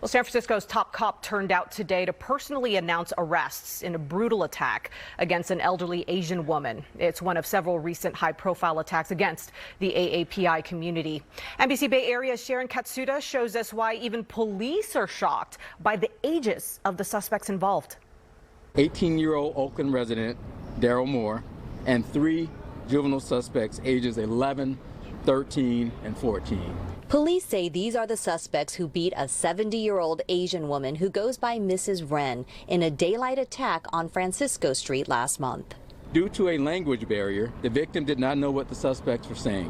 Well, San Francisco's top cop turned out today to personally announce arrests in a brutal attack against an elderly Asian woman. It's one of several recent high-profile attacks against the AAPI community. NBC Bay Area's Sharon Katsuda shows us why even police are shocked by the ages of the suspects involved. 18-year-old Oakland resident Daryl Moore and 3 juvenile suspects ages 11, 13, and 14. Police say these are the suspects who beat a 70-year-old Asian woman who goes by Mrs. Ren in a daylight attack on Francisco Street last month. Due to a language barrier, the victim did not know what the suspects were saying.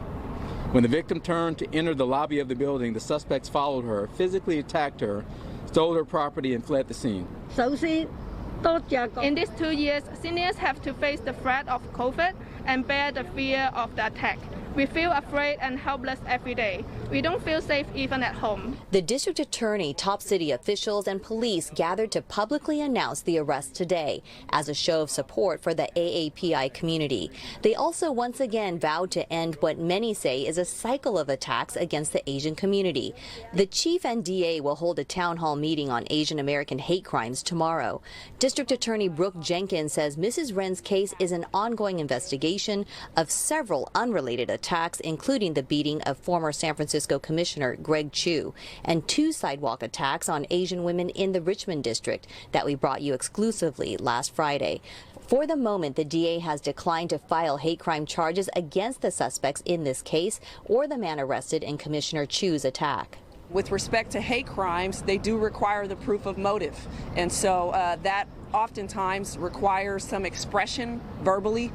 When the victim turned to enter the lobby of the building, the suspects followed her, physically attacked her, stole her property, and fled the scene. In these 2 years, seniors have to face the threat of COVID and bear the fear of the attack. We feel afraid and helpless every day. We don't feel safe even at home. The district attorney, top city officials, and police gathered to publicly announce the arrest today as a show of support for the AAPI community. They also once again vowed to end what many say is a cycle of attacks against the Asian community. The chief and DA will hold a town hall meeting on Asian American hate crimes tomorrow. District Attorney Brooke Jenkins says Mrs. Ren's case is an ongoing investigation of several unrelated attacks, including the beating of former San Francisco Commissioner Greg Chu and 2 sidewalk attacks on Asian women in the Richmond district that we brought you exclusively last Friday. For the moment, the DA has declined to file hate crime charges against the suspects in this case or the man arrested in Commissioner Chu's attack. With respect to hate crimes, they do require the proof of motive, and so that oftentimes requires some expression verbally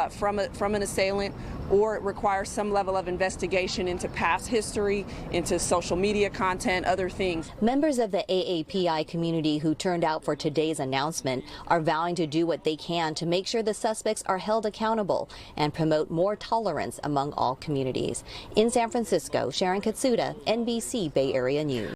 from an assailant, or it requires some level of investigation into past history, into social media content, other things. Members of the AAPI community who turned out for today's announcement are vowing to do what they can to make sure the suspects are held accountable and promote more tolerance among all communities. In San Francisco, Sharon Katsuda, NBC Bay Area News.